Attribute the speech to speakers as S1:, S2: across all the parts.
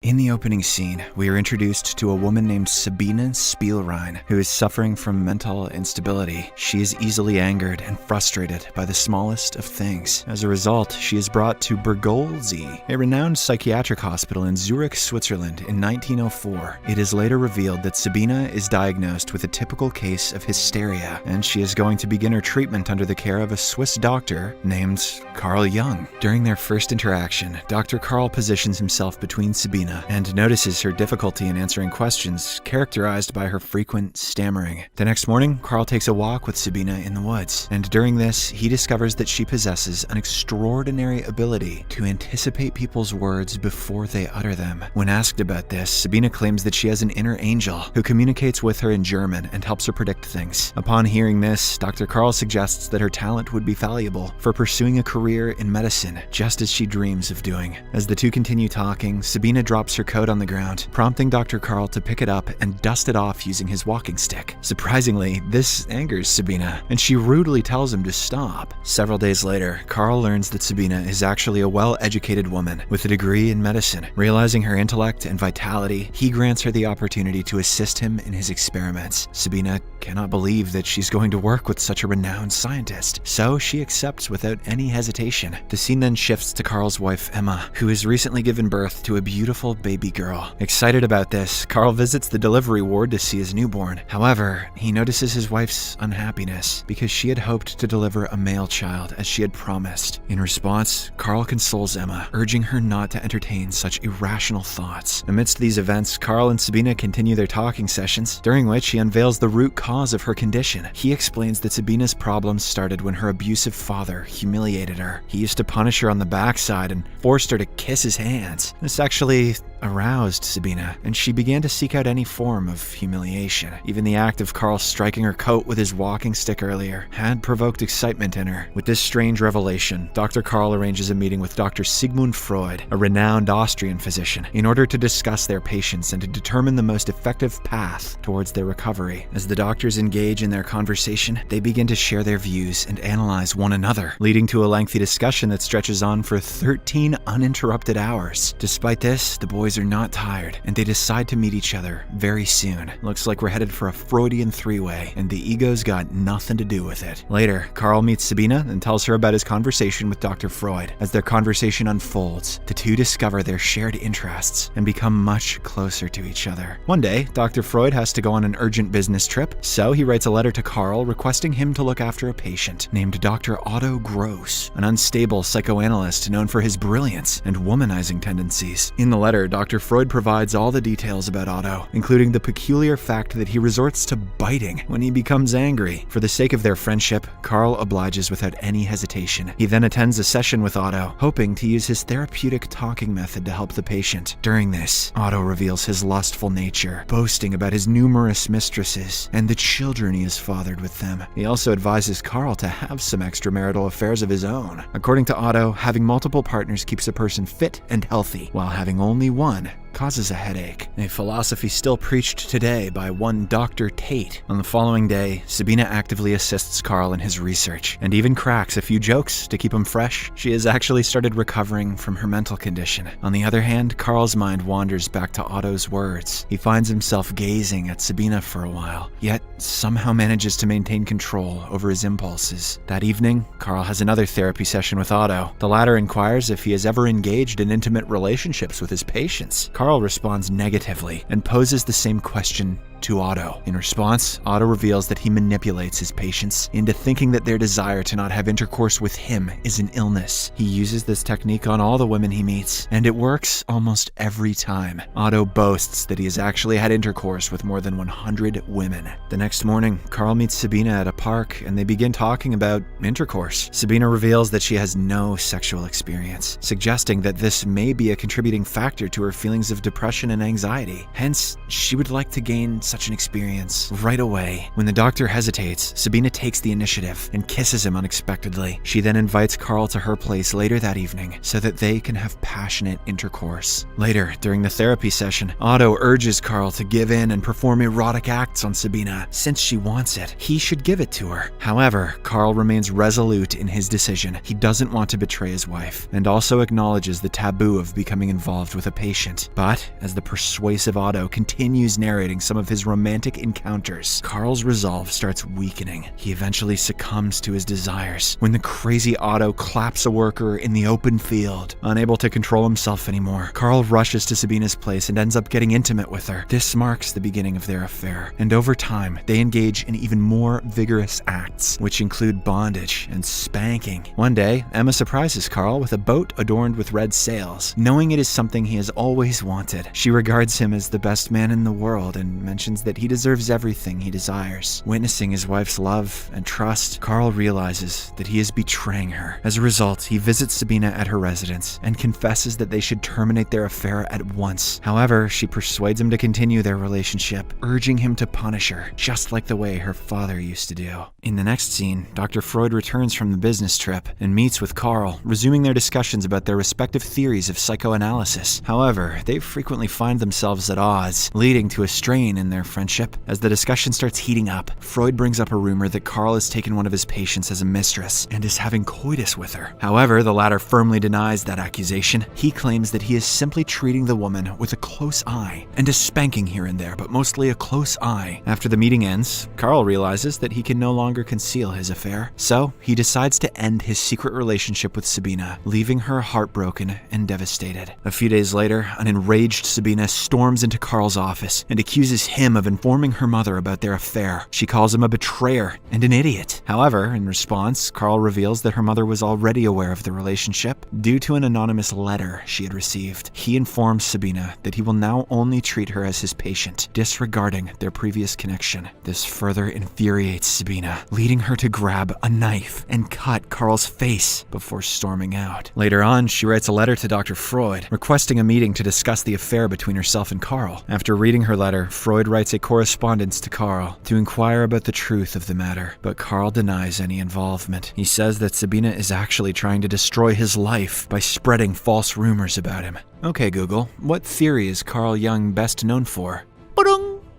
S1: In the opening scene, we are introduced to a woman named Sabina Spielrein, who is suffering from mental instability. She is easily angered and frustrated by the smallest of things. As a result, she is brought to Bergolzi, a renowned psychiatric hospital in Zurich, Switzerland in 1904. It is later revealed that Sabina is diagnosed with a typical case of hysteria, and she is going to begin her treatment under the care of a Swiss doctor named Carl Jung. During their first interaction, Dr. Carl positions himself between Sabina and notices her difficulty in answering questions, characterized by her frequent stammering. The next morning, Carl takes a walk with Sabina in the woods, and during this, he discovers that she possesses an extraordinary ability to anticipate people's words before they utter them. When asked about this, Sabina claims that she has an inner angel who communicates with her in German and helps her predict things. Upon hearing this, Dr. Carl suggests that her talent would be valuable for pursuing a career in medicine, just as she dreams of doing. As the two continue talking, Sabina drops her coat on the ground, prompting Dr. Carl to pick it up and dust it off using his walking stick. Surprisingly, this angers Sabina, and she rudely tells him to stop. Several days later, Carl learns that Sabina is actually a well-educated woman with a degree in medicine. Realizing her intellect and vitality, he grants her the opportunity to assist him in his experiments. Sabina cannot believe that she's going to work with such a renowned scientist, so she accepts without any hesitation. The scene then shifts to Carl's wife, Emma, who has recently given birth to a beautiful baby girl. Excited about this, Carl visits the delivery ward to see his newborn. However, he notices his wife's unhappiness because she had hoped to deliver a male child as she had promised. In response, Carl consoles Emma, urging her not to entertain such irrational thoughts. Amidst these events, Carl and Sabina continue their talking sessions, during which he unveils the root cause of her condition. He explains that Sabina's problems started when her abusive father humiliated her. He used to punish her on the backside and forced her to kiss his hands. This actually aroused Sabina, and she began to seek out any form of humiliation. Even the act of Carl striking her coat with his walking stick earlier had provoked excitement in her. With this strange revelation, Dr. Carl arranges a meeting with Dr. Sigmund Freud, a renowned Austrian physician, in order to discuss their patients and to determine the most effective path towards their recovery. As the doctors engage in their conversation, they begin to share their views and analyze one another, leading to a lengthy discussion that stretches on for 13 uninterrupted hours. Despite this, the boys are not tired, and they decide to meet each other very soon. Looks like we're headed for a Freudian three-way, and the ego's got nothing to do with it. Later, Carl meets Sabina and tells her about his conversation with Dr. Freud. As their conversation unfolds, the two discover their shared interests and become much closer to each other. One day, Dr. Freud has to go on an urgent business trip, so he writes a letter to Carl requesting him to look after a patient named Dr. Otto Gross, an unstable psychoanalyst known for his brilliance and womanizing tendencies. In the letter, Dr. Freud provides all the details about Otto, including the peculiar fact that he resorts to biting when he becomes angry. For the sake of their friendship, Carl obliges without any hesitation. He then attends a session with Otto, hoping to use his therapeutic talking method to help the patient. During this, Otto reveals his lustful nature, boasting about his numerous mistresses and the children he has fathered with them. He also advises Carl to have some extramarital affairs of his own. According to Otto, having multiple partners keeps a person fit and healthy, while having only one causes a headache, a philosophy still preached today by one Dr. Tate. On the following day, Sabina actively assists Carl in his research, and even cracks a few jokes to keep him fresh. She has actually started recovering from her mental condition. On the other hand, Carl's mind wanders back to Otto's words. He finds himself gazing at Sabina for a while, yet somehow manages to maintain control over his impulses. That evening, Carl has another therapy session with Otto. The latter inquires if he has ever engaged in intimate relationships with his patients. Carl responds negatively and poses the same question to Otto. In response, Otto reveals that he manipulates his patients into thinking that their desire to not have intercourse with him is an illness. He uses this technique on all the women he meets, and it works almost every time. Otto boasts that he has actually had intercourse with more than 100 women. The next morning, Carl meets Sabina at a park, and they begin talking about intercourse. Sabina reveals that she has no sexual experience, suggesting that this may be a contributing factor to her feelings of depression and anxiety. Hence, she would like to gain such an experience right away. When the doctor hesitates, Sabina takes the initiative and kisses him unexpectedly. She then invites Carl to her place later that evening so that they can have passionate intercourse. Later, during the therapy session, Otto urges Carl to give in and perform erotic acts on Sabina. Since she wants it, he should give it to her. However, Carl remains resolute in his decision. He doesn't want to betray his wife, and also acknowledges the taboo of becoming involved with a patient. But as the persuasive Otto continues narrating some of his romantic encounters, Carl's resolve starts weakening. He eventually succumbs to his desires when the crazy Otto claps a worker in the open field. Unable to control himself anymore, Carl rushes to Sabina's place and ends up getting intimate with her. This marks the beginning of their affair, and over time, they engage in even more vigorous acts, which include bondage and spanking. One day, Emma surprises Carl with a boat adorned with red sails. Knowing it is something he has always wanted, she regards him as the best man in the world and mentions that he deserves everything he desires. Witnessing his wife's love and trust, Carl realizes that he is betraying her. As a result, he visits Sabina at her residence and confesses that they should terminate their affair at once. However, she persuades him to continue their relationship, urging him to punish her, just like the way her father used to do. In the next scene, Dr. Freud returns from the business trip and meets with Carl, resuming their discussions about their respective theories of psychoanalysis. However, they frequently find themselves at odds, leading to a strain in their friendship. As the discussion starts heating up, Freud brings up a rumor that Carl has taken one of his patients as a mistress and is having coitus with her. However, the latter firmly denies that accusation. He claims that he is simply treating the woman with a close eye and a spanking here and there, but mostly a close eye. After the meeting ends, Carl realizes that he can no longer conceal his affair, so he decides to end his secret relationship with Sabina, leaving her heartbroken and devastated. A few days later, an enraged Sabina storms into Carl's office and accuses him of informing her mother about their affair. She calls him a betrayer and an idiot. However, in response, Carl reveals that her mother was already aware of the relationship due to an anonymous letter she had received. He informs Sabina that he will now only treat her as his patient, disregarding their previous connection. This further infuriates Sabina, leading her to grab a knife and cut Carl's face before storming out. Later on, she writes a letter to Dr. Freud, requesting a meeting to discuss the affair between herself and Carl. After reading her letter, Freud writes a correspondence to Carl to inquire about the truth of the matter, but Carl denies any involvement. He says that Sabina is actually trying to destroy his life by spreading false rumors about him. Okay, Google, what theory is Carl Jung best known for?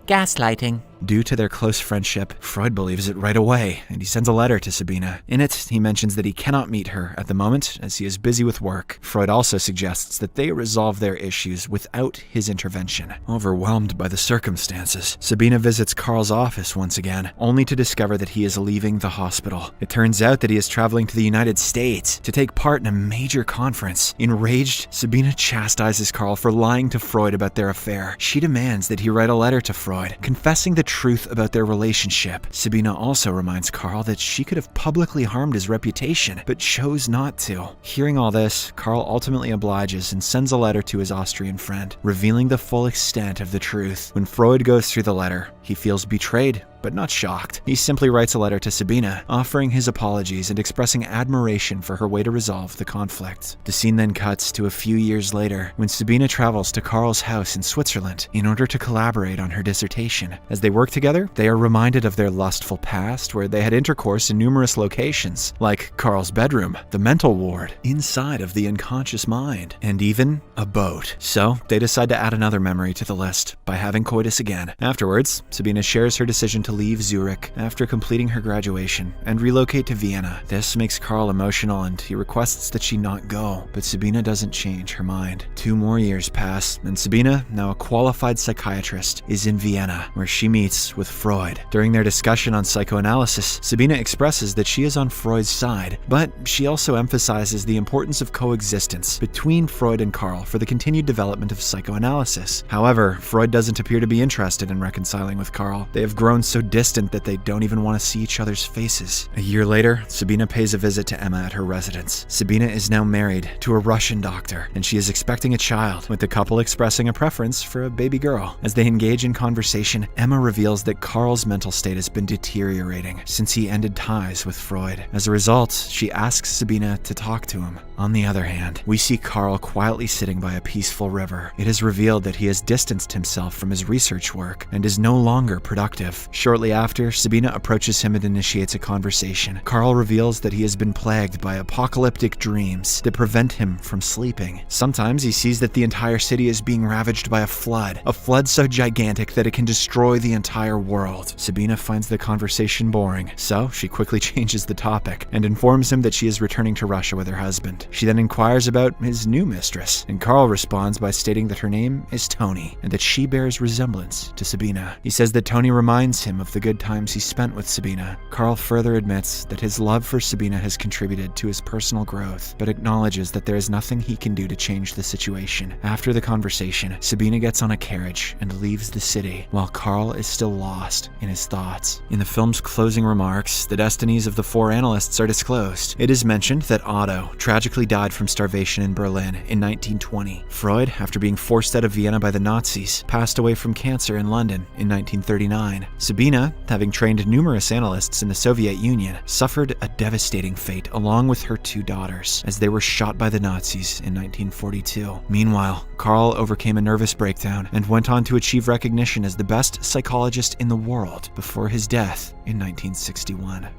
S1: Gaslighting. Due to their close friendship, Freud believes it right away, and he sends a letter to Sabina. In it, he mentions that he cannot meet her at the moment, as he is busy with work. Freud also suggests that they resolve their issues without his intervention. Overwhelmed by the circumstances, Sabina visits Carl's office once again, only to discover that he is leaving the hospital. It turns out that he is traveling to the United States to take part in a major conference. Enraged, Sabina chastises Carl for lying to Freud about their affair. She demands that he write a letter to Freud, confessing the truth about their relationship. Sabina also reminds Carl that she could have publicly harmed his reputation, but chose not to. Hearing all this, Carl ultimately obliges and sends a letter to his Austrian friend, revealing the full extent of the truth. When Freud goes through the letter, he feels betrayed, but not shocked. He simply writes a letter to Sabina, offering his apologies and expressing admiration for her way to resolve the conflict. The scene then cuts to a few years later, when Sabina travels to Carl's house in Switzerland in order to collaborate on her dissertation. As they work together, they are reminded of their lustful past, where they had intercourse in numerous locations, like Carl's bedroom, the mental ward, inside of the unconscious mind, and even a boat. So, they decide to add another memory to the list by having coitus again. Afterwards, Sabina shares her decision to leave Zurich after completing her graduation and relocate to Vienna. This makes Carl emotional and he requests that she not go, but Sabina doesn't change her mind. 2 more years pass, and Sabina, now a qualified psychiatrist, is in Vienna, where she meets with Freud. During their discussion on psychoanalysis, Sabina expresses that she is on Freud's side, but she also emphasizes the importance of coexistence between Freud and Carl for the continued development of psychoanalysis. However, Freud doesn't appear to be interested in reconciling with Carl. They have grown so distant that they don't even want to see each other's faces. A year later, Sabina pays a visit to Emma at her residence. Sabina is now married to a Russian doctor, and she is expecting a child, with the couple expressing a preference for a baby girl. As they engage in conversation, Emma reveals that Carl's mental state has been deteriorating since he ended ties with Freud. As a result, she asks Sabina to talk to him. On the other hand, we see Carl quietly sitting by a peaceful river. It is revealed that he has distanced himself from his research work and is no longer productive. Shortly after, Sabina approaches him and initiates a conversation. Carl reveals that he has been plagued by apocalyptic dreams that prevent him from sleeping. Sometimes he sees that the entire city is being ravaged by a flood so gigantic that it can destroy the entire world. Sabina finds the conversation boring, so she quickly changes the topic and informs him that she is returning to Russia with her husband. She then inquires about his new mistress, and Carl responds by stating that her name is Tony and that she bears resemblance to Sabina. He says that Tony reminds him of the good times he spent with Sabina. Carl further admits that his love for Sabina has contributed to his personal growth, but acknowledges that there is nothing he can do to change the situation. After the conversation, Sabina gets on a carriage and leaves the city, while Carl is still lost in his thoughts. In the film's closing remarks, the destinies of the four analysts are disclosed. It is mentioned that Otto tragically died from starvation in Berlin in 1920. Freud, after being forced out of Vienna by the Nazis, passed away from cancer in London in 1939. Sabina, having trained numerous analysts in the Soviet Union, suffered a devastating fate along with her two daughters as they were shot by the Nazis in 1942. Meanwhile, Carl overcame a nervous breakdown and went on to achieve recognition as the best psychologist in the world before his death in 1961.